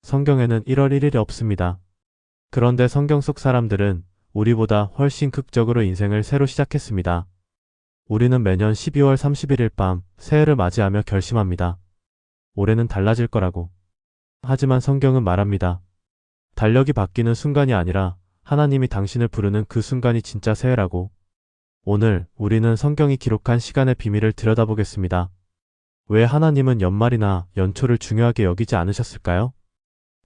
성경에는 1월 1일이 없습니다. 그런데 성경 속 사람들은 우리보다 훨씬 극적으로 인생을 새로 시작했습니다. 우리는 매년 12월 31일 밤 새해를 맞이하며 결심합니다. 올해는 달라질 거라고. 하지만 성경은 말합니다. 달력이 바뀌는 순간이 아니라 하나님이 당신을 부르는 그 순간이 진짜 새해라고. 오늘 우리는 성경이 기록한 시간의 비밀을 들여다보겠습니다. 왜 하나님은 연말이나 연초를 중요하게 여기지 않으셨을까요?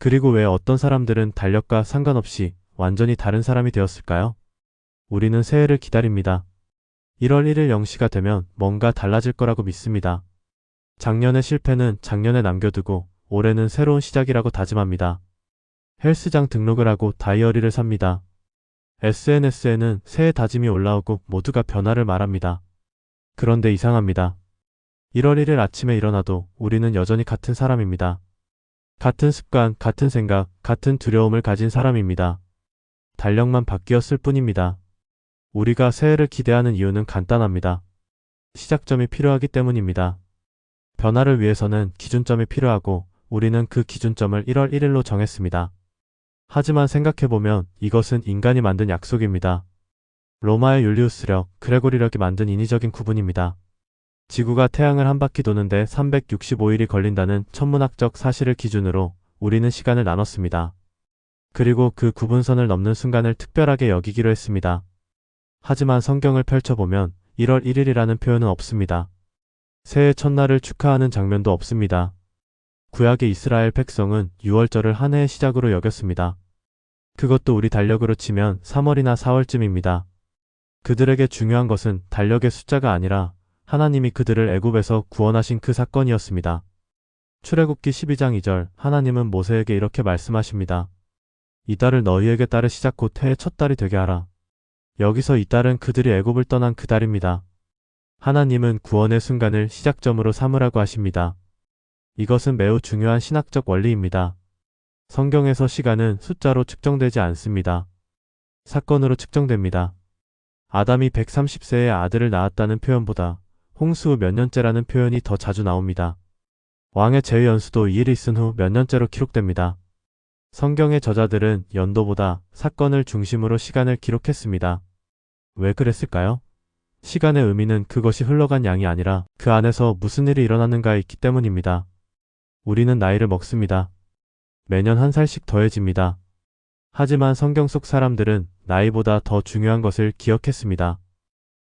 그리고 왜 어떤 사람들은 달력과 상관없이 완전히 다른 사람이 되었을까요? 우리는 새해를 기다립니다. 1월 1일 0시가 되면 뭔가 달라질 거라고 믿습니다. 작년의 실패는 작년에 남겨두고 올해는 새로운 시작이라고 다짐합니다. 헬스장 등록을 하고 다이어리를 삽니다. SNS에는 새해 다짐이 올라오고 모두가 변화를 말합니다. 그런데 이상합니다. 1월 1일 아침에 일어나도 우리는 여전히 같은 사람입니다. 같은 습관, 같은 생각, 같은 두려움을 가진 사람입니다. 달력만 바뀌었을 뿐입니다. 우리가 새해를 기대하는 이유는 간단합니다. 시작점이 필요하기 때문입니다. 변화를 위해서는 기준점이 필요하고 우리는 그 기준점을 1월 1일로 정했습니다. 하지만 생각해보면 이것은 인간이 만든 약속입니다. 로마의 율리우스력, 그레고리력이 만든 인위적인 구분입니다. 지구가 태양을 한 바퀴 도는데 365일이 걸린다는 천문학적 사실을 기준으로 우리는 시간을 나눴습니다. 그리고 그 구분선을 넘는 순간을 특별하게 여기기로 했습니다. 하지만 성경을 펼쳐보면 1월 1일이라는 표현은 없습니다. 새해 첫날을 축하하는 장면도 없습니다. 구약의 이스라엘 백성은 6월절을 한 해의 시작으로 여겼습니다. 그것도 우리 달력으로 치면 3월이나 4월쯤입니다. 그들에게 중요한 것은 달력의 숫자가 아니라 하나님이 그들을 애굽에서 구원하신 그 사건이었습니다. 출애굽기 12장 2절 하나님은 모세에게 이렇게 말씀하십니다. 이 달을 너희에게 따르 시작 곧 해의 첫 달이 되게 하라. 여기서 이 달은 그들이 애굽을 떠난 그 달입니다. 하나님은 구원의 순간을 시작점으로 삼으라고 하십니다. 이것은 매우 중요한 신학적 원리입니다. 성경에서 시간은 숫자로 측정되지 않습니다. 사건으로 측정됩니다. 아담이 130세에 아들을 낳았다는 표현보다 홍수 후 몇 년째라는 표현이 더 자주 나옵니다. 왕의 제위 연수도 이 일이 있은 후 몇 년째로 기록됩니다. 성경의 저자들은 연도보다 사건을 중심으로 시간을 기록했습니다. 왜 그랬을까요? 시간의 의미는 그것이 흘러간 양이 아니라 그 안에서 무슨 일이 일어났는가에 있기 때문입니다. 우리는 나이를 먹습니다. 매년 한 살씩 더해집니다. 하지만 성경 속 사람들은 나이보다 더 중요한 것을 기억했습니다.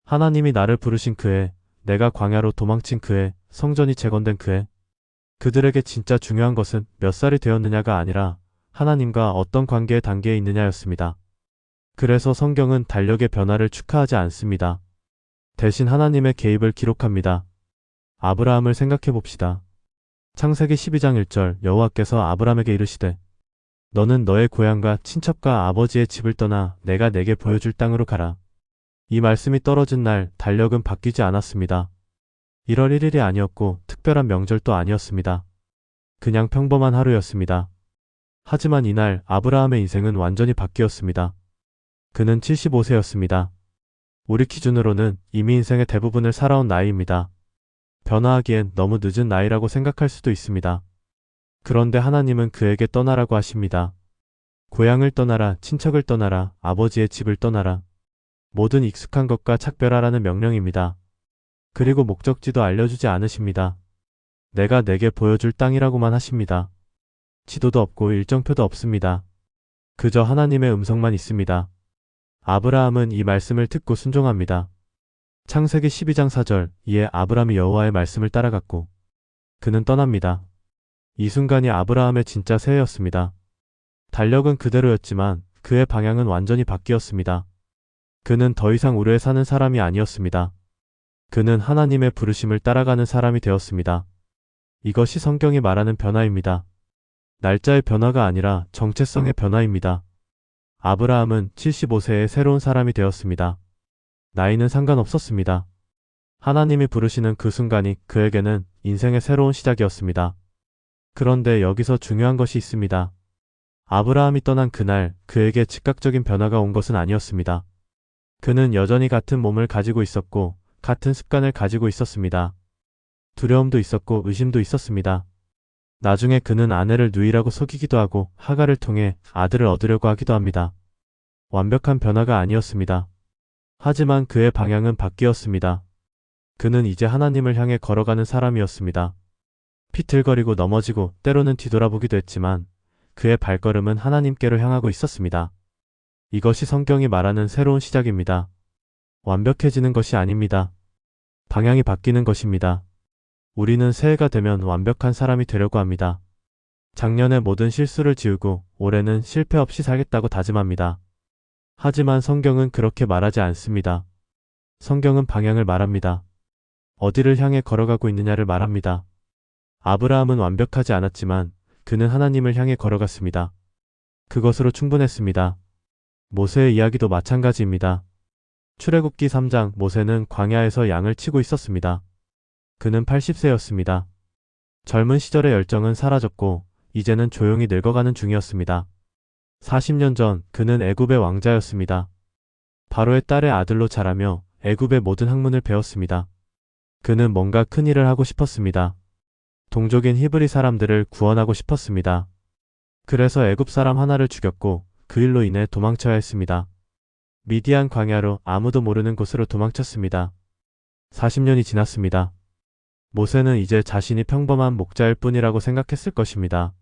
하나님이 나를 부르신 그해, 내가 광야로 도망친 그해, 성전이 재건된 그해. 그들에게 진짜 중요한 것은 몇 살이 되었느냐가 아니라 하나님과 어떤 관계의 단계에 있느냐였습니다. 그래서 성경은 달력의 변화를 축하하지 않습니다. 대신 하나님의 개입을 기록합니다. 아브라함을 생각해 봅시다. 창세기 12장 1절 여호와께서 아브라함에게 이르시되 너는 너의 고향과 친척과 아버지의 집을 떠나 내가 내게 보여줄 땅으로 가라. 이 말씀이 떨어진 날 달력은 바뀌지 않았습니다. 1월 1일이 아니었고 특별한 명절도 아니었습니다. 그냥 평범한 하루였습니다. 하지만 이날 아브라함의 인생은 완전히 바뀌었습니다. 그는 75세였습니다. 우리 기준으로는 이미 인생의 대부분을 살아온 나이입니다. 변화하기엔 너무 늦은 나이라고 생각할 수도 있습니다. 그런데 하나님은 그에게 떠나라고 하십니다. 고향을 떠나라, 친척을 떠나라, 아버지의 집을 떠나라. 모든 익숙한 것과 착별하라는 명령입니다. 그리고 목적지도 알려주지 않으십니다. 내가 내게 보여줄 땅이라고만 하십니다. 지도도 없고 일정표도 없습니다. 그저 하나님의 음성만 있습니다. 아브라함은 이 말씀을 듣고 순종합니다. 창세기 12장 4절 이에 아브라함이 여호와의 말씀을 따라갔고 그는 떠납니다. 이 순간이 아브라함의 진짜 새해였습니다. 달력은 그대로였지만 그의 방향은 완전히 바뀌었습니다. 그는 더 이상 우르에 사는 사람이 아니었습니다. 그는 하나님의 부르심을 따라가는 사람이 되었습니다. 이것이 성경이 말하는 변화입니다. 날짜의 변화가 아니라 정체성의 변화입니다. 아브라함은 75세의 새로운 사람이 되었습니다. 나이는 상관없었습니다. 하나님이 부르시는 그 순간이 그에게는 인생의 새로운 시작이었습니다. 그런데 여기서 중요한 것이 있습니다. 아브라함이 떠난 그날 그에게 즉각적인 변화가 온 것은 아니었습니다. 그는 여전히 같은 몸을 가지고 있었고 같은 습관을 가지고 있었습니다. 두려움도 있었고 의심도 있었습니다. 나중에 그는 아내를 누이라고 속이기도 하고 하갈을 통해 아들을 얻으려고 하기도 합니다. 완벽한 변화가 아니었습니다. 하지만 그의 방향은 바뀌었습니다. 그는 이제 하나님을 향해 걸어가는 사람이었습니다. 비틀거리고 넘어지고 때로는 뒤돌아보기도 했지만 그의 발걸음은 하나님께로 향하고 있었습니다. 이것이 성경이 말하는 새로운 시작입니다. 완벽해지는 것이 아닙니다. 방향이 바뀌는 것입니다. 우리는 새해가 되면 완벽한 사람이 되려고 합니다. 작년에 모든 실수를 지우고 올해는 실패 없이 살겠다고 다짐합니다. 하지만 성경은 그렇게 말하지 않습니다. 성경은 방향을 말합니다. 어디를 향해 걸어가고 있느냐를 말합니다. 아브라함은 완벽하지 않았지만 그는 하나님을 향해 걸어갔습니다. 그것으로 충분했습니다. 모세의 이야기도 마찬가지입니다. 출애굽기 3장 모세는 광야에서 양을 치고 있었습니다. 그는 80세였습니다. 젊은 시절의 열정은 사라졌고 이제는 조용히 늙어가는 중이었습니다. 40년 전 그는 애굽의 왕자였습니다. 바로의 딸의 아들로 자라며 애굽의 모든 학문을 배웠습니다. 그는 뭔가 큰 일을 하고 싶었습니다. 동족인 히브리 사람들을 구원하고 싶었습니다. 그래서 애굽 사람 하나를 죽였고 그 일로 인해 도망쳐야 했습니다. 미디안 광야로 아무도 모르는 곳으로 도망쳤습니다. 40년이 지났습니다. 모세는 이제 자신이 평범한 목자일 뿐이라고 생각했을 것입니다.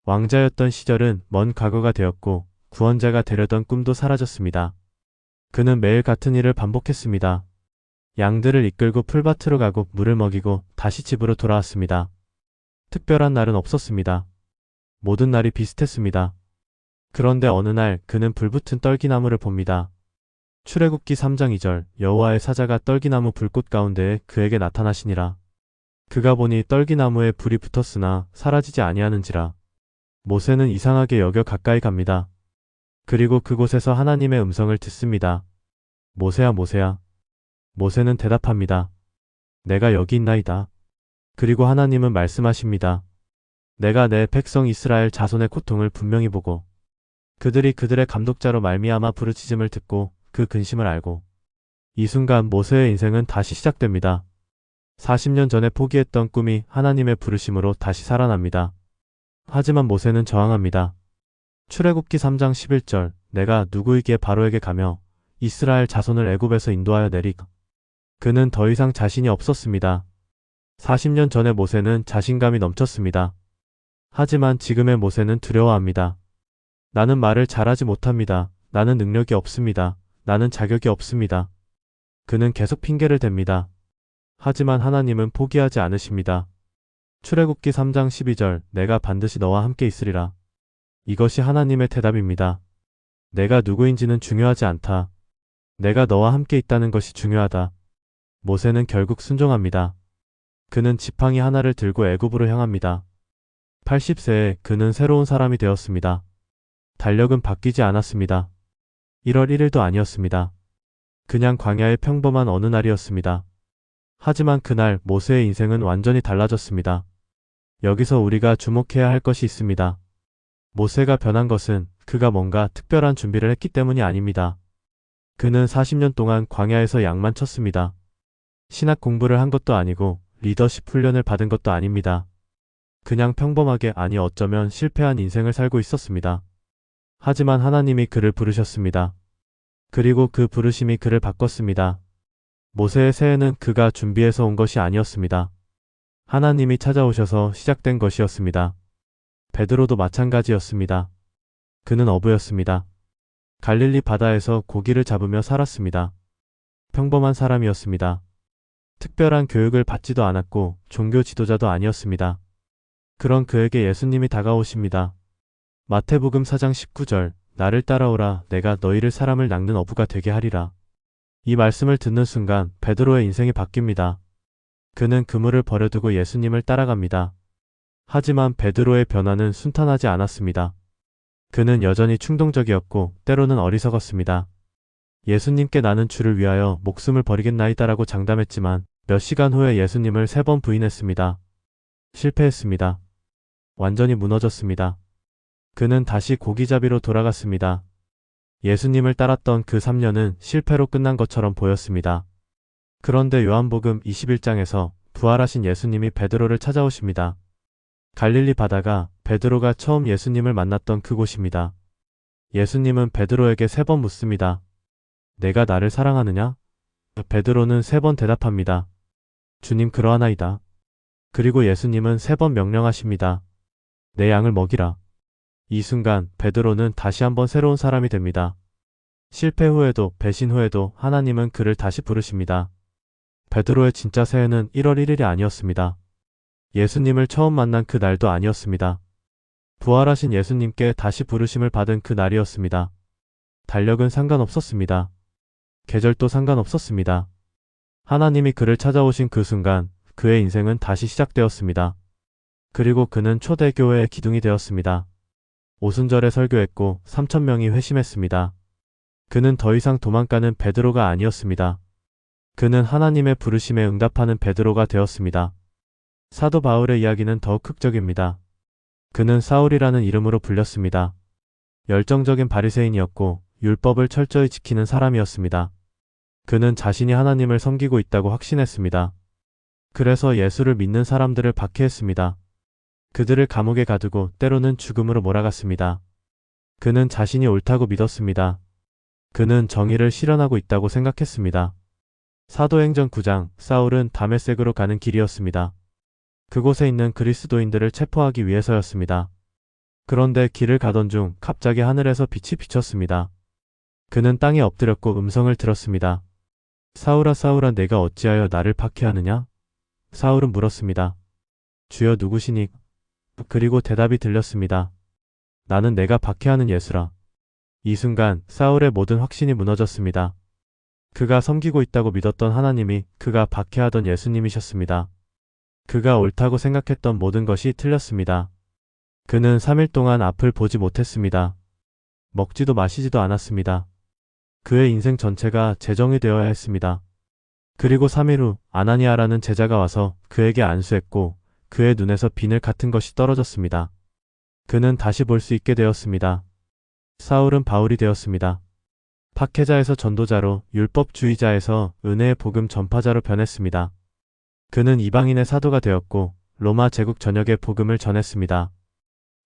왕자였던 시절은 먼 과거가 되었고 구원자가 되려던 꿈도 사라졌습니다. 그는 매일 같은 일을 반복했습니다. 양들을 이끌고 풀밭으로 가고 물을 먹이고 다시 집으로 돌아왔습니다. 특별한 날은 없었습니다. 모든 날이 비슷했습니다. 그런데 어느 날 그는 불붙은 떨기나무를 봅니다. 출애굽기 3장 2절 여호와의 사자가 떨기나무 불꽃 가운데에 그에게 나타나시니라. 그가 보니 떨기나무에 불이 붙었으나 사라지지 아니하는지라. 모세는 이상하게 여겨 가까이 갑니다. 그리고 그곳에서 하나님의 음성을 듣습니다. 모세야 모세야. 모세는 대답합니다. 내가 여기 있나이다. 그리고 하나님은 말씀하십니다. 내가 내 백성 이스라엘 자손의 고통을 분명히 보고 그들이 그들의 감독자로 말미암아 부르짖음을 듣고 그 근심을 알고 이 순간 모세의 인생은 다시 시작됩니다. 40년 전에 포기했던 꿈이 하나님의 부르심으로 다시 살아납니다. 하지만 모세는 저항합니다. 출애굽기 3장 11절 내가 누구에게 바로에게 가며 이스라엘 자손을 애굽에서 인도하여 내리까. 그는 더 이상 자신이 없었습니다. 40년 전의 모세는 자신감이 넘쳤습니다. 하지만 지금의 모세는 두려워합니다. 나는 말을 잘하지 못합니다. 나는 능력이 없습니다. 나는 자격이 없습니다. 그는 계속 핑계를 댑니다. 하지만 하나님은 포기하지 않으십니다. 출애굽기 3장 12절 내가 반드시 너와 함께 있으리라. 이것이 하나님의 대답입니다. 내가 누구인지는 중요하지 않다. 내가 너와 함께 있다는 것이 중요하다. 모세는 결국 순종합니다. 그는 지팡이 하나를 들고 애굽으로 향합니다. 80세에 그는 새로운 사람이 되었습니다. 달력은 바뀌지 않았습니다. 1월 1일도 아니었습니다. 그냥 광야의 평범한 어느 날이었습니다. 하지만 그날 모세의 인생은 완전히 달라졌습니다. 여기서 우리가 주목해야 할 것이 있습니다. 모세가 변한 것은 그가 뭔가 특별한 준비를 했기 때문이 아닙니다. 그는 40년 동안 광야에서 양만 쳤습니다. 신학 공부를 한 것도 아니고 리더십 훈련을 받은 것도 아닙니다. 그냥 평범하게 아니 어쩌면 실패한 인생을 살고 있었습니다. 하지만 하나님이 그를 부르셨습니다. 그리고 그 부르심이 그를 바꿨습니다. 모세의 새해는 그가 준비해서 온 것이 아니었습니다. 하나님이 찾아오셔서 시작된 것이었습니다. 베드로도 마찬가지였습니다. 그는 어부였습니다. 갈릴리 바다에서 고기를 잡으며 살았습니다. 평범한 사람이었습니다. 특별한 교육을 받지도 않았고 종교 지도자도 아니었습니다. 그런 그에게 예수님이 다가오십니다. 마태복음 4장 19절 나를 따라오라 내가 너희를 사람을 낚는 어부가 되게 하리라. 이 말씀을 듣는 순간 베드로의 인생이 바뀝니다. 그는 그물을 버려두고 예수님을 따라갑니다. 하지만 베드로의 변화는 순탄하지 않았습니다. 그는 여전히 충동적이었고 때로는 어리석었습니다. 예수님께 나는 주를 위하여 목숨을 버리겠나이다라고 장담했지만 몇 시간 후에 예수님을 3번 부인했습니다. 실패했습니다. 완전히 무너졌습니다. 그는 다시 고기잡이로 돌아갔습니다. 예수님을 따랐던 그 3년은 실패로 끝난 것처럼 보였습니다. 그런데 요한복음 21장에서 부활하신 예수님이 베드로를 찾아오십니다. 갈릴리 바다가 베드로가 처음 예수님을 만났던 그곳입니다. 예수님은 베드로에게 3번 묻습니다. 내가 나를 사랑하느냐? 베드로는 3번 대답합니다. 주님 그러하나이다. 그리고 예수님은 3번 명령하십니다. 내 양을 먹이라. 이 순간 베드로는 다시 한번 새로운 사람이 됩니다. 실패 후에도 배신 후에도 하나님은 그를 다시 부르십니다. 베드로의 진짜 새해는 1월 1일이 아니었습니다. 예수님을 처음 만난 그 날도 아니었습니다. 부활하신 예수님께 다시 부르심을 받은 그 날이었습니다. 달력은 상관없었습니다. 계절도 상관없었습니다. 하나님이 그를 찾아오신 그 순간 그의 인생은 다시 시작되었습니다. 그리고 그는 초대교회의 기둥이 되었습니다. 오순절에 설교했고 3,000명이 회심했습니다. 그는 더 이상 도망가는 베드로가 아니었습니다. 그는 하나님의 부르심에 응답하는 베드로가 되었습니다. 사도 바울의 이야기는 더욱 극적입니다. 그는 사울이라는 이름으로 불렸습니다. 열정적인 바리새인이었고 율법을 철저히 지키는 사람이었습니다. 그는 자신이 하나님을 섬기고 있다고 확신했습니다. 그래서 예수를 믿는 사람들을 박해했습니다. 그들을 감옥에 가두고 때로는 죽음으로 몰아갔습니다. 그는 자신이 옳다고 믿었습니다. 그는 정의를 실현하고 있다고 생각했습니다. 사도행전 9장, 사울은 다메섹으로 가는 길이었습니다. 그곳에 있는 그리스도인들을 체포하기 위해서였습니다. 그런데 길을 가던 중 갑자기 하늘에서 빛이 비쳤습니다. 그는 땅에 엎드렸고 음성을 들었습니다. 사울아 사울아 내가 어찌하여 나를 박해하느냐? 사울은 물었습니다. 주여 누구시니? 그리고 대답이 들렸습니다. 나는 내가 박해하는 예수라. 이 순간 사울의 모든 확신이 무너졌습니다. 그가 섬기고 있다고 믿었던 하나님이 그가 박해하던 예수님이셨습니다. 그가 옳다고 생각했던 모든 것이 틀렸습니다. 그는 3일 동안 앞을 보지 못했습니다. 먹지도 마시지도 않았습니다. 그의 인생 전체가 재정이 되어야 했습니다. 그리고 3일 후 아나니아라는 제자가 와서 그에게 안수했고 그의 눈에서 비늘 같은 것이 떨어졌습니다. 그는 다시 볼 수 있게 되었습니다. 사울은 바울이 되었습니다. 박해자에서 전도자로, 율법주의자에서 은혜의 복음 전파자로 변했습니다. 그는 이방인의 사도가 되었고 로마 제국 전역에 복음을 전했습니다.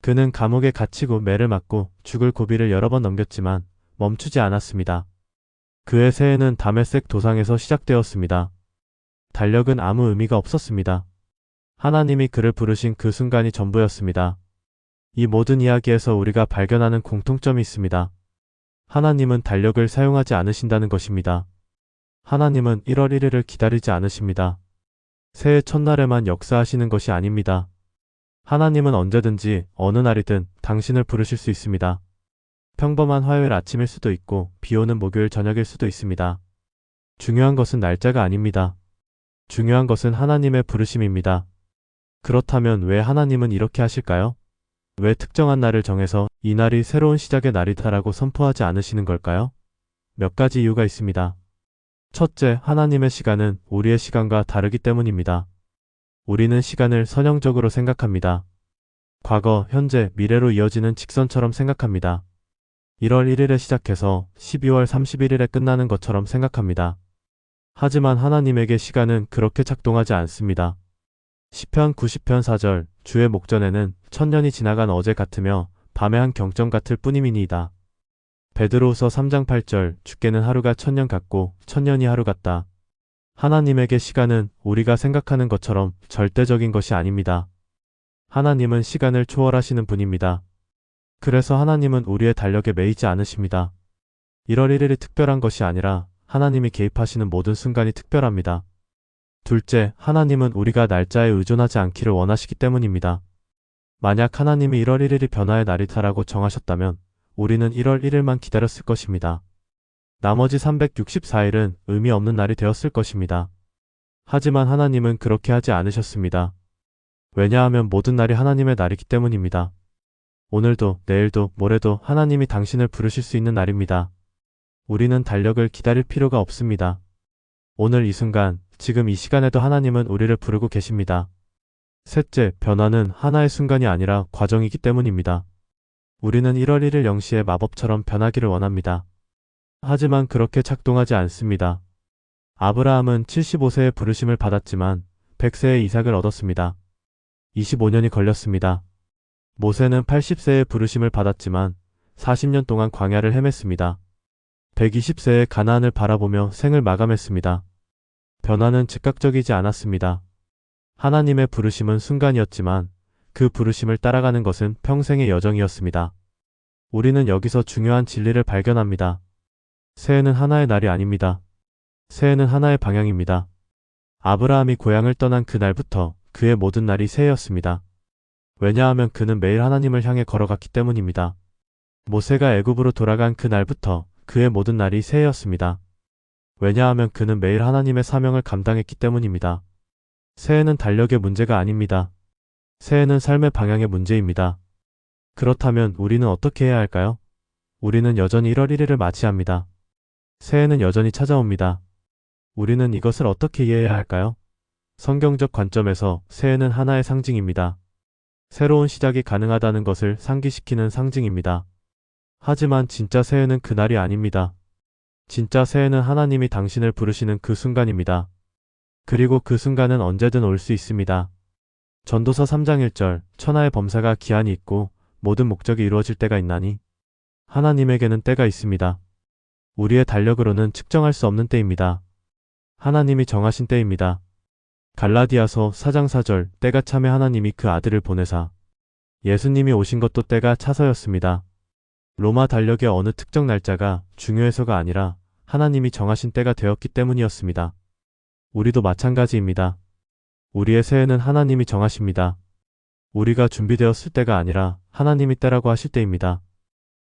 그는 감옥에 갇히고 매를 맞고 죽을 고비를 여러 번 넘겼지만 멈추지 않았습니다. 그의 새해는 다메섹 도상에서 시작되었습니다. 달력은 아무 의미가 없었습니다. 하나님이 그를 부르신 그 순간이 전부였습니다. 이 모든 이야기에서 우리가 발견하는 공통점이 있습니다. 하나님은 달력을 사용하지 않으신다는 것입니다. 하나님은 1월 1일을 기다리지 않으십니다. 새해 첫날에만 역사하시는 것이 아닙니다. 하나님은 언제든지 어느 날이든 당신을 부르실 수 있습니다. 평범한 화요일 아침일 수도 있고 비 오는 목요일 저녁일 수도 있습니다. 중요한 것은 날짜가 아닙니다. 중요한 것은 하나님의 부르심입니다. 그렇다면 왜 하나님은 이렇게 하실까요? 왜 특정한 날을 정해서 이 날이 새로운 시작의 날이다라고 선포하지 않으시는 걸까요? 몇 가지 이유가 있습니다. 첫째, 하나님의 시간은 우리의 시간과 다르기 때문입니다. 우리는 시간을 선형적으로 생각합니다. 과거, 현재, 미래로 이어지는 직선처럼 생각합니다. 1월 1일에 시작해서 12월 31일에 끝나는 것처럼 생각합니다. 하지만 하나님에게 시간은 그렇게 작동하지 않습니다. 시편 90편 4절, 주의 목전에는 천년이 지나간 어제 같으며 밤의 한 경점 같을 뿐임이니이다. 베드로후서 3장 8절, 주께는 하루가 천년 같고 천년이 하루 같다. 하나님에게 시간은 우리가 생각하는 것처럼 절대적인 것이 아닙니다. 하나님은 시간을 초월하시는 분입니다. 그래서 하나님은 우리의 달력에 매이지 않으십니다. 1월 1일이 특별한 것이 아니라 하나님이 개입하시는 모든 순간이 특별합니다. 둘째, 하나님은 우리가 날짜에 의존하지 않기를 원하시기 때문입니다. 만약 하나님이 1월 1일이 변화의 날이다라고 정하셨다면 우리는 1월 1일만 기다렸을 것입니다. 나머지 364일은 의미 없는 날이 되었을 것입니다. 하지만 하나님은 그렇게 하지 않으셨습니다. 왜냐하면 모든 날이 하나님의 날이기 때문입니다. 오늘도, 내일도, 모레도 하나님이 당신을 부르실 수 있는 날입니다. 우리는 달력을 기다릴 필요가 없습니다. 오늘 이 순간, 지금 이 시간에도 하나님은 우리를 부르고 계십니다. 셋째, 변화는 하나의 순간이 아니라 과정이기 때문입니다. 우리는 1월 1일 0시에 마법처럼 변하기를 원합니다. 하지만 그렇게 작동하지 않습니다. 아브라함은 75세에 부르심을 받았지만 100세에 이삭을 얻었습니다. 25년이 걸렸습니다. 모세는 80세에 부르심을 받았지만 40년 동안 광야를 헤맸습니다. 120세에 가나안을 바라보며 생을 마감했습니다. 변화는 즉각적이지 않았습니다. 하나님의 부르심은 순간이었지만 그 부르심을 따라가는 것은 평생의 여정이었습니다. 우리는 여기서 중요한 진리를 발견합니다. 새해는 하나의 날이 아닙니다. 새해는 하나의 방향입니다. 아브라함이 고향을 떠난 그날부터 그의 모든 날이 새해였습니다. 왜냐하면 그는 매일 하나님을 향해 걸어갔기 때문입니다. 모세가 애굽으로 돌아간 그날부터 그의 모든 날이 새해였습니다. 왜냐하면 그는 매일 하나님의 사명을 감당했기 때문입니다. 새해는 달력의 문제가 아닙니다. 새해는 삶의 방향의 문제입니다. 그렇다면 우리는 어떻게 해야 할까요? 우리는 여전히 1월 1일을 맞이합니다. 새해는 여전히 찾아옵니다. 우리는 이것을 어떻게 이해해야 할까요? 성경적 관점에서 새해는 하나의 상징입니다. 새로운 시작이 가능하다는 것을 상기시키는 상징입니다. 하지만 진짜 새해는 그날이 아닙니다. 진짜 새해는 하나님이 당신을 부르시는 그 순간입니다. 그리고 그 순간은 언제든 올 수 있습니다. 전도서 3장 1절, 천하의 범사가 기한이 있고 모든 목적이 이루어질 때가 있나니 하나님에게는 때가 있습니다. 우리의 달력으로는 측정할 수 없는 때입니다. 하나님이 정하신 때입니다. 갈라디아서 4장 4절, 때가 참에 하나님이 그 아들을 보내사 예수님이 오신 것도 때가 차서였습니다. 로마 달력의 어느 특정 날짜가 중요해서가 아니라 하나님이 정하신 때가 되었기 때문이었습니다. 우리도 마찬가지입니다. 우리의 새해는 하나님이 정하십니다. 우리가 준비되었을 때가 아니라 하나님이 때라고 하실 때입니다.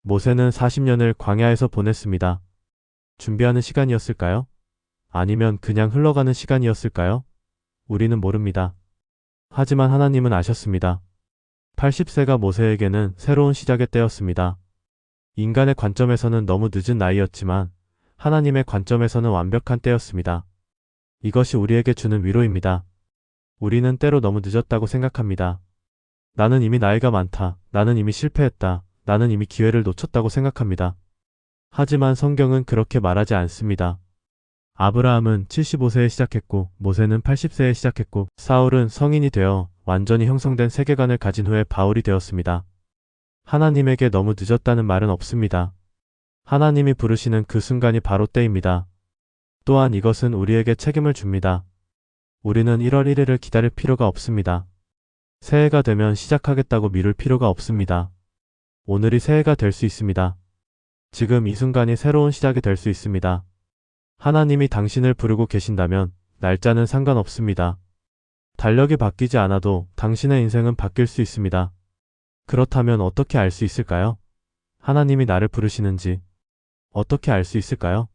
모세는 40년을 광야에서 보냈습니다. 준비하는 시간이었을까요? 아니면 그냥 흘러가는 시간이었을까요? 우리는 모릅니다. 하지만 하나님은 아셨습니다. 80세가 모세에게는 새로운 시작의 때였습니다. 인간의 관점에서는 너무 늦은 나이였지만 하나님의 관점에서는 완벽한 때였습니다. 이것이 우리에게 주는 위로입니다. 우리는 때로 너무 늦었다고 생각합니다. 나는 이미 나이가 많다. 나는 이미 실패했다. 나는 이미 기회를 놓쳤다고 생각합니다. 하지만 성경은 그렇게 말하지 않습니다. 아브라함은 75세에 시작했고 모세는 80세에 시작했고 사울은 성인이 되어 완전히 형성된 세계관을 가진 후에 바울이 되었습니다. 하나님에게 너무 늦었다는 말은 없습니다. 하나님이 부르시는 그 순간이 바로 때입니다. 또한 이것은 우리에게 책임을 줍니다. 우리는 1월 1일을 기다릴 필요가 없습니다. 새해가 되면 시작하겠다고 미룰 필요가 없습니다. 오늘이 새해가 될 수 있습니다. 지금 이 순간이 새로운 시작이 될 수 있습니다. 하나님이 당신을 부르고 계신다면 날짜는 상관없습니다. 달력이 바뀌지 않아도 당신의 인생은 바뀔 수 있습니다. 그렇다면 어떻게 알 수 있을까요? 하나님이 나를 부르시는지 어떻게 알 수 있을까요?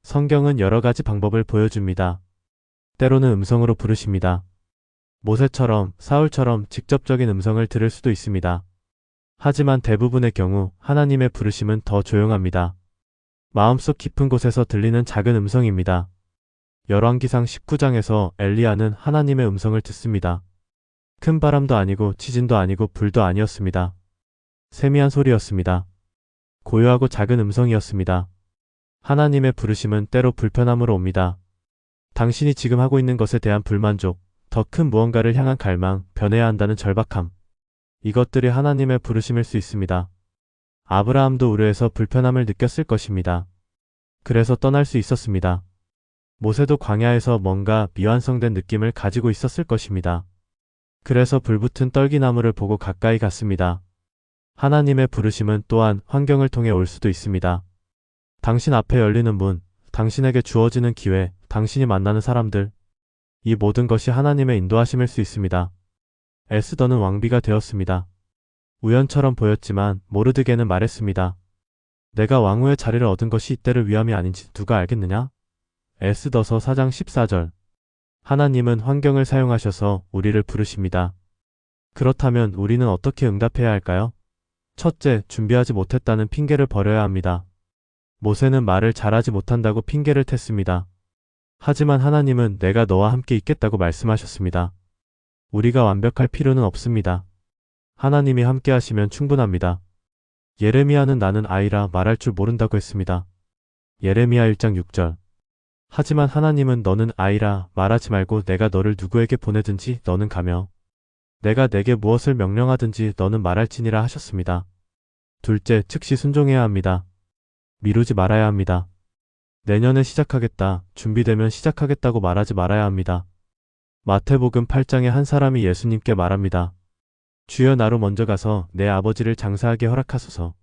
성경은 여러 가지 방법을 보여줍니다. 때로는 음성으로 부르십니다. 모세처럼 사울처럼 직접적인 음성을 들을 수도 있습니다. 하지만 대부분의 경우 하나님의 부르심은 더 조용합니다. 마음속 깊은 곳에서 들리는 작은 음성입니다. 열왕기상 19장에서 엘리야는 하나님의 음성을 듣습니다. 큰 바람도 아니고 지진도 아니고 불도 아니었습니다. 세미한 소리였습니다. 고요하고 작은 음성이었습니다. 하나님의 부르심은 때로 불편함으로 옵니다. 당신이 지금 하고 있는 것에 대한 불만족, 더 큰 무언가를 향한 갈망, 변해야 한다는 절박함. 이것들이 하나님의 부르심일 수 있습니다. 아브라함도 우려해서 불편함을 느꼈을 것입니다. 그래서 떠날 수 있었습니다. 모세도 광야에서 뭔가 미완성된 느낌을 가지고 있었을 것입니다. 그래서 불붙은 떨기나무를 보고 가까이 갔습니다. 하나님의 부르심은 또한 환경을 통해 올 수도 있습니다. 당신 앞에 열리는 문, 당신에게 주어지는 기회, 당신이 만나는 사람들. 이 모든 것이 하나님의 인도하심일 수 있습니다. 에스더는 왕비가 되었습니다. 우연처럼 보였지만 모르드게는 말했습니다. 내가 왕후의 자리를 얻은 것이 이때를 위함이 아닌지 누가 알겠느냐? 에스더서 4장 14절. 하나님은 환경을 사용하셔서 우리를 부르십니다. 그렇다면 우리는 어떻게 응답해야 할까요? 첫째, 준비하지 못했다는 핑계를 버려야 합니다. 모세는 말을 잘하지 못한다고 핑계를 댔습니다. 하지만 하나님은 내가 너와 함께 있겠다고 말씀하셨습니다. 우리가 완벽할 필요는 없습니다. 하나님이 함께 하시면 충분합니다. 예레미야는 나는 아이라 말할 줄 모른다고 했습니다. 예레미야 1장 6절. 하지만 하나님은 너는 아이라 말하지 말고 내가 너를 누구에게 보내든지 너는 가며 내가 내게 무엇을 명령하든지 너는 말할지니라 하셨습니다. 둘째, 즉시 순종해야 합니다. 미루지 말아야 합니다. 내년에 시작하겠다, 준비되면 시작하겠다고 말하지 말아야 합니다. 마태복음 8장에 한 사람이 예수님께 말합니다. 주여, 나로 먼저 가서 내 아버지를 장사하게 허락하소서.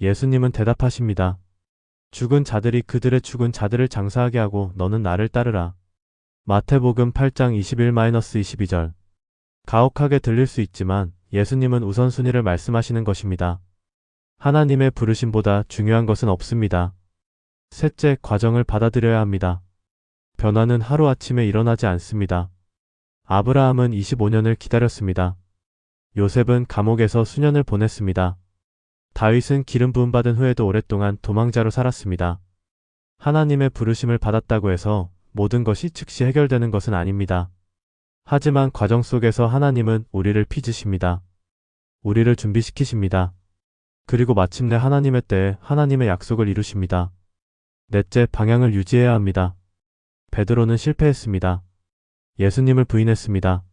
예수님은 대답하십니다. 죽은 자들이 그들의 죽은 자들을 장사하게 하고 너는 나를 따르라. 마태복음 8장 21-22절. 가혹하게 들릴 수 있지만 예수님은 우선순위를 말씀하시는 것입니다. 하나님의 부르심보다 중요한 것은 없습니다. 셋째, 과정을 받아들여야 합니다. 변화는 하루아침에 일어나지 않습니다. 아브라함은 25년을 기다렸습니다. 요셉은 감옥에서 수년을 보냈습니다. 다윗은 기름 부음 받은 후에도 오랫동안 도망자로 살았습니다. 하나님의 부르심을 받았다고 해서 모든 것이 즉시 해결되는 것은 아닙니다. 하지만 과정 속에서 하나님은 우리를 빚으십니다. 우리를 준비시키십니다. 그리고 마침내 하나님의 때에 하나님의 약속을 이루십니다. 넷째, 방향을 유지해야 합니다. 베드로는 실패했습니다. 예수님을 부인했습니다.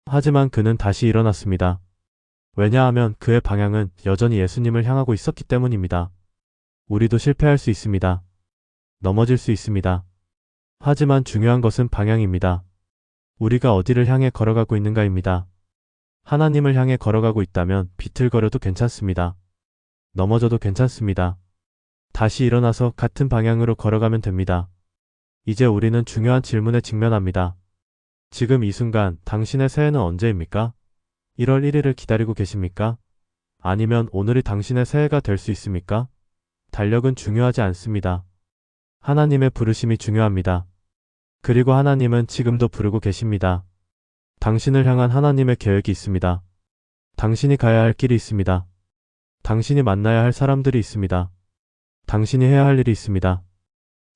하지만 그는 다시 일어났습니다. 왜냐하면 그의 방향은 여전히 예수님을 향하고 있었기 때문입니다. 우리도 실패할 수 있습니다. 넘어질 수 있습니다. 하지만 중요한 것은 방향입니다. 우리가 어디를 향해 걸어가고 있는가입니다. 하나님을 향해 걸어가고 있다면 비틀거려도 괜찮습니다. 넘어져도 괜찮습니다. 다시 일어나서 같은 방향으로 걸어가면 됩니다. 이제 우리는 중요한 질문에 직면합니다. 지금 이 순간 당신의 새해는 언제입니까? 1월 1일을 기다리고 계십니까? 아니면 오늘이 당신의 새해가 될 수 있습니까? 달력은 중요하지 않습니다. 하나님의 부르심이 중요합니다. 그리고 하나님은 지금도 부르고 계십니다. 당신을 향한 하나님의 계획이 있습니다. 당신이 가야 할 길이 있습니다. 당신이 만나야 할 사람들이 있습니다. 당신이 해야 할 일이 있습니다.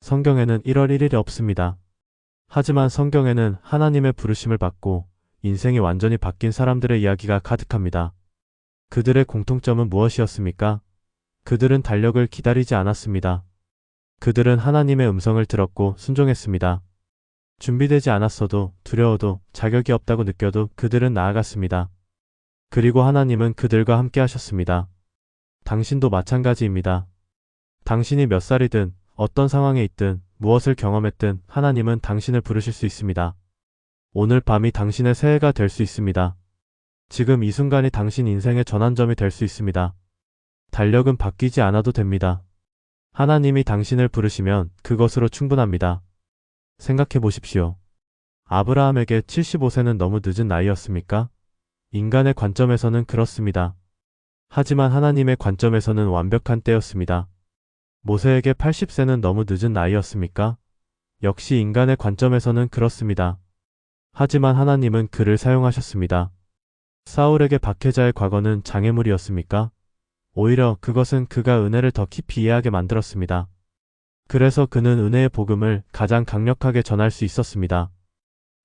성경에는 1월 1일이 없습니다. 하지만 성경에는 하나님의 부르심을 받고 인생이 완전히 바뀐 사람들의 이야기가 가득합니다. 그들의 공통점은 무엇이었습니까? 그들은 달력을 기다리지 않았습니다. 그들은 하나님의 음성을 들었고 순종했습니다. 준비되지 않았어도, 두려워도, 자격이 없다고 느껴도 그들은 나아갔습니다. 그리고 하나님은 그들과 함께 하셨습니다. 당신도 마찬가지입니다. 당신이 몇 살이든, 어떤 상황에 있든, 무엇을 경험했든 하나님은 당신을 부르실 수 있습니다. 오늘 밤이 당신의 새해가 될 수 있습니다. 지금 이 순간이 당신 인생의 전환점이 될 수 있습니다. 달력은 바뀌지 않아도 됩니다. 하나님이 당신을 부르시면 그것으로 충분합니다. 생각해 보십시오. 아브라함에게 75세는 너무 늦은 나이였습니까? 인간의 관점에서는 그렇습니다. 하지만 하나님의 관점에서는 완벽한 때였습니다. 모세에게 80세는 너무 늦은 나이였습니까? 역시 인간의 관점에서는 그렇습니다. 하지만 하나님은 그를 사용하셨습니다. 사울에게 박해자의 과거는 장애물이었습니까? 오히려 그것은 그가 은혜를 더 깊이 이해하게 만들었습니다. 그래서 그는 은혜의 복음을 가장 강력하게 전할 수 있었습니다.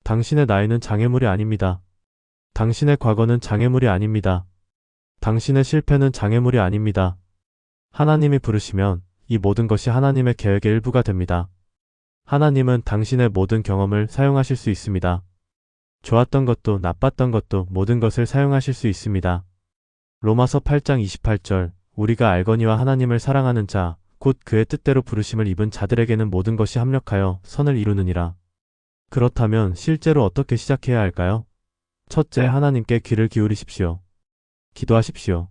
당신의 나이는 장애물이 아닙니다. 당신의 과거는 장애물이 아닙니다. 당신의 실패는 장애물이 아닙니다. 하나님이 부르시면 이 모든 것이 하나님의 계획의 일부가 됩니다. 하나님은 당신의 모든 경험을 사용하실 수 있습니다. 좋았던 것도 나빴던 것도 모든 것을 사용하실 수 있습니다. 로마서 8장 28절, 우리가 알거니와 하나님을 사랑하는 자, 곧 그의 뜻대로 부르심을 입은 자들에게는 모든 것이 합력하여 선을 이루느니라. 그렇다면 실제로 어떻게 시작해야 할까요? 첫째, 하나님께 귀를 기울이십시오. 기도하십시오.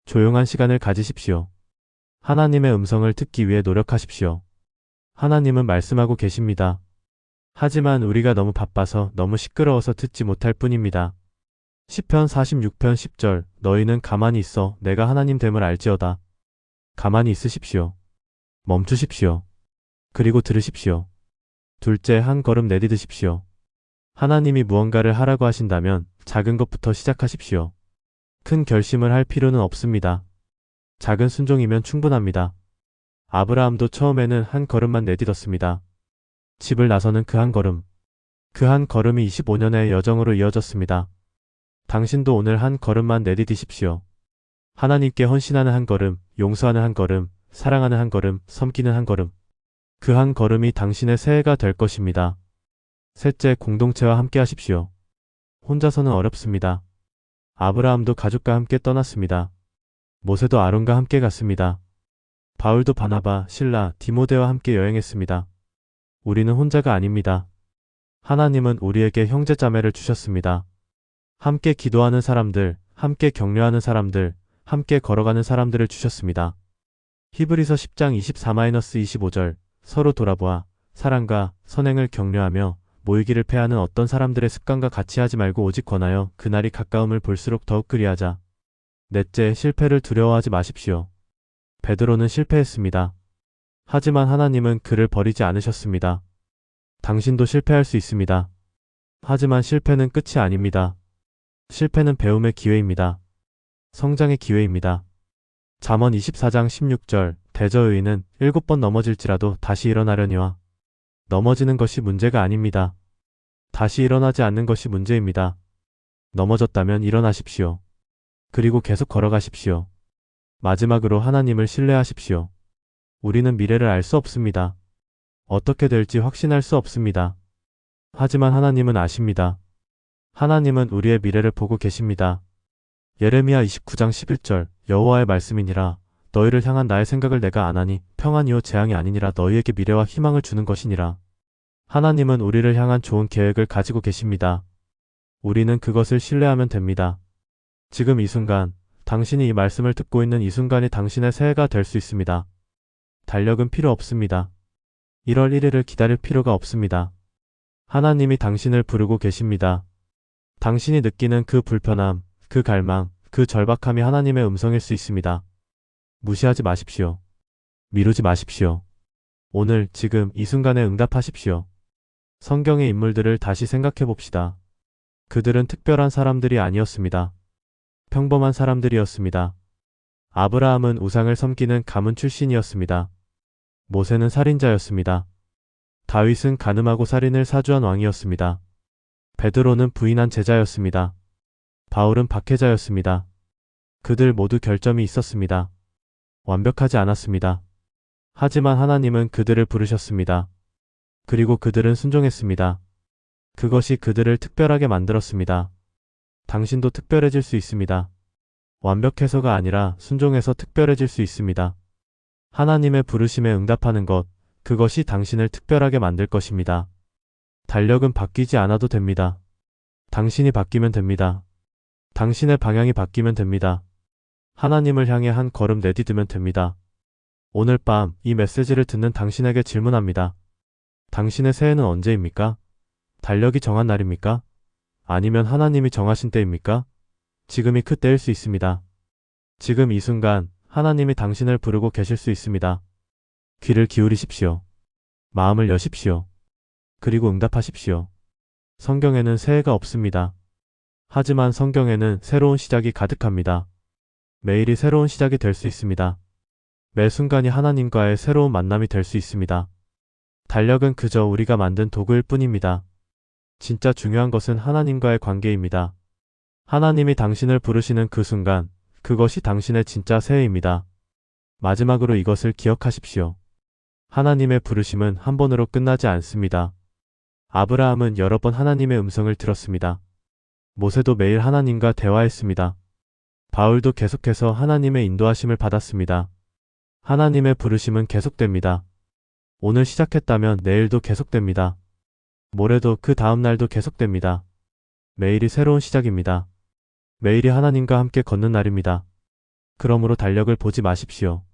조용한 시간을 가지십시오. 하나님의 음성을 듣기 위해 노력하십시오. 하나님은 말씀하고 계십니다. 하지만 우리가 너무 바빠서 너무 시끄러워서 듣지 못할 뿐입니다. 시편 46편 10절, 너희는 가만히 있어 내가 하나님 됨을 알지어다. 가만히 있으십시오. 멈추십시오. 그리고 들으십시오. 둘째, 한 걸음 내디드십시오. 하나님이 무언가를 하라고 하신다면 작은 것부터 시작하십시오. 큰 결심을 할 필요는 없습니다. 작은 순종이면 충분합니다. 아브라함도 처음에는 한 걸음만 내딛었습니다. 집을 나서는 그 한 걸음. 그 한 걸음이 25년의 여정으로 이어졌습니다. 당신도 오늘 한 걸음만 내디디십시오. 하나님께 헌신하는 한 걸음, 용서하는 한 걸음, 사랑하는 한 걸음, 섬기는 한 걸음. 그 한 걸음이 당신의 새해가 될 것입니다. 셋째, 공동체와 함께 하십시오. 혼자서는 어렵습니다. 아브라함도 가족과 함께 떠났습니다. 모세도 아론과 함께 갔습니다. 바울도 바나바, 실라, 디모데와 함께 여행했습니다. 우리는 혼자가 아닙니다. 하나님은 우리에게 형제자매를 주셨습니다. 함께 기도하는 사람들, 함께 격려하는 사람들, 함께 걸어가는 사람들을 주셨습니다. 히브리서 10장 24-25절 서로 돌아보아 사랑과 선행을 격려하며 모이기를 패하는 어떤 사람들의 습관과 같이 하지 말고 오직 권하여 그날이 가까움을 볼수록 더욱 그리하자. 넷째, 실패를 두려워하지 마십시오. 베드로는 실패했습니다. 하지만 하나님은 그를 버리지 않으셨습니다. 당신도 실패할 수 있습니다. 하지만 실패는 끝이 아닙니다. 실패는 배움의 기회입니다. 성장의 기회입니다. 잠언 24장 16절 대저의인은 7번 넘어질지라도 다시 일어나려니와 넘어지는 것이 문제가 아닙니다. 다시 일어나지 않는 것이 문제입니다. 넘어졌다면 일어나십시오. 그리고 계속 걸어가십시오. 마지막으로 하나님을 신뢰하십시오. 우리는 미래를 알 수 없습니다. 어떻게 될지 확신할 수 없습니다. 하지만 하나님은 아십니다. 하나님은 우리의 미래를 보고 계십니다. 예레미야 29장 11절 여호와의 말씀이니라 너희를 향한 나의 생각을 내가 아나니 평안이요 재앙이 아니니라 너희에게 미래와 희망을 주는 것이니라. 하나님은 우리를 향한 좋은 계획을 가지고 계십니다. 우리는 그것을 신뢰하면 됩니다. 지금 이 순간, 당신이 이 말씀을 듣고 있는 이 순간이 당신의 새해가 될 수 있습니다. 달력은 필요 없습니다. 1월 1일을 기다릴 필요가 없습니다. 하나님이 당신을 부르고 계십니다. 당신이 느끼는 그 불편함, 그 갈망, 그 절박함이 하나님의 음성일 수 있습니다. 무시하지 마십시오. 미루지 마십시오. 오늘, 지금, 이 순간에 응답하십시오. 성경의 인물들을 다시 생각해 봅시다. 그들은 특별한 사람들이 아니었습니다. 평범한 사람들이었습니다. 아브라함은 우상을 섬기는 가문 출신이었습니다. 모세는 살인자였습니다. 다윗은 간음하고 살인을 사주한 왕이었습니다. 베드로는 부인한 제자였습니다. 바울은 박해자였습니다. 그들 모두 결점이 있었습니다. 완벽하지 않았습니다. 하지만 하나님은 그들을 부르셨습니다. 그리고 그들은 순종했습니다. 그것이 그들을 특별하게 만들었습니다. 당신도 특별해질 수 있습니다. 완벽해서가 아니라 순종해서 특별해질 수 있습니다. 하나님의 부르심에 응답하는 것, 그것이 당신을 특별하게 만들 것입니다. 달력은 바뀌지 않아도 됩니다. 당신이 바뀌면 됩니다. 당신의 방향이 바뀌면 됩니다. 하나님을 향해 한 걸음 내디디면 됩니다. 오늘 밤 이 메시지를 듣는 당신에게 질문합니다. 당신의 새해는 언제입니까? 달력이 정한 날입니까? 아니면 하나님이 정하신 때입니까? 지금이 그 때일 수 있습니다. 지금 이 순간 하나님이 당신을 부르고 계실 수 있습니다. 귀를 기울이십시오. 마음을 여십시오. 그리고 응답하십시오. 성경에는 새해가 없습니다. 하지만 성경에는 새로운 시작이 가득합니다. 매일이 새로운 시작이 될 수 있습니다. 매 순간이 하나님과의 새로운 만남이 될 수 있습니다. 달력은 그저 우리가 만든 도구일 뿐입니다. 진짜 중요한 것은 하나님과의 관계입니다. 하나님이 당신을 부르시는 그 순간, 그것이 당신의 진짜 새해입니다. 마지막으로 이것을 기억하십시오. 하나님의 부르심은 한 번으로 끝나지 않습니다. 아브라함은 여러 번 하나님의 음성을 들었습니다. 모세도 매일 하나님과 대화했습니다. 바울도 계속해서 하나님의 인도하심을 받았습니다. 하나님의 부르심은 계속됩니다. 오늘 시작했다면 내일도 계속됩니다. 모레도 그 다음 날도 계속됩니다. 매일이 새로운 시작입니다. 매일이 하나님과 함께 걷는 날입니다. 그러므로 달력을 보지 마십시오.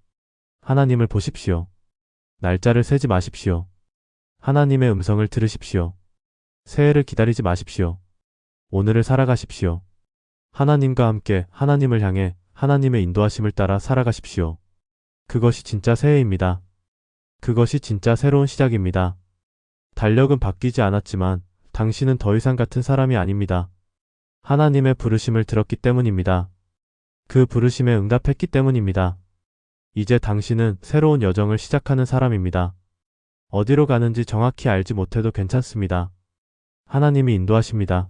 하나님을 보십시오. 날짜를 세지 마십시오. 하나님의 음성을 들으십시오. 새해를 기다리지 마십시오. 오늘을 살아가십시오. 하나님과 함께 하나님을 향해 하나님의 인도하심을 따라 살아가십시오. 그것이 진짜 새해입니다. 그것이 진짜 새로운 시작입니다. 달력은 바뀌지 않았지만 당신은 더 이상 같은 사람이 아닙니다. 하나님의 부르심을 들었기 때문입니다. 그 부르심에 응답했기 때문입니다. 이제 당신은 새로운 여정을 시작하는 사람입니다. 어디로 가는지 정확히 알지 못해도 괜찮습니다. 하나님이 인도하십니다.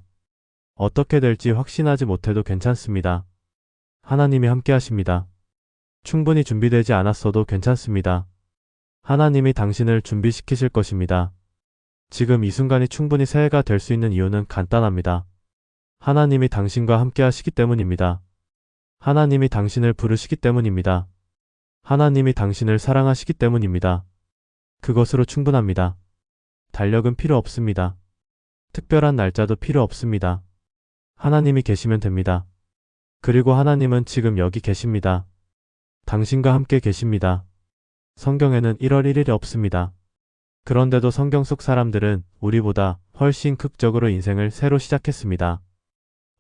어떻게 될지 확신하지 못해도 괜찮습니다. 하나님이 함께 하십니다. 충분히 준비되지 않았어도 괜찮습니다. 하나님이 당신을 준비시키실 것입니다. 지금 이 순간이 충분히 새해가 될 수 있는 이유는 간단합니다. 하나님이 당신과 함께 하시기 때문입니다. 하나님이 당신을 부르시기 때문입니다. 하나님이 당신을 사랑하시기 때문입니다. 그것으로 충분합니다. 달력은 필요 없습니다. 특별한 날짜도 필요 없습니다. 하나님이 계시면 됩니다. 그리고 하나님은 지금 여기 계십니다. 당신과 함께 계십니다. 성경에는 1월 1일이 없습니다. 그런데도 성경 속 사람들은 우리보다 훨씬 극적으로 인생을 새로 시작했습니다.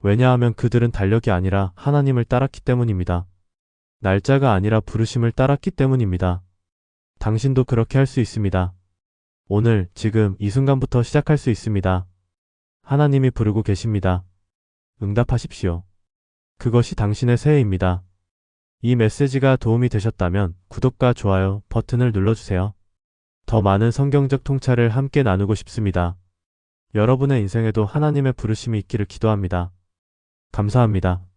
왜냐하면 그들은 달력이 아니라 하나님을 따랐기 때문입니다. 날짜가 아니라 부르심을 따랐기 때문입니다. 당신도 그렇게 할 수 있습니다. 오늘, 지금, 이 순간부터 시작할 수 있습니다. 하나님이 부르고 계십니다. 응답하십시오. 그것이 당신의 새해입니다. 이 메시지가 도움이 되셨다면 구독과 좋아요 버튼을 눌러주세요. 더 많은 성경적 통찰을 함께 나누고 싶습니다. 여러분의 인생에도 하나님의 부르심이 있기를 기도합니다. 감사합니다.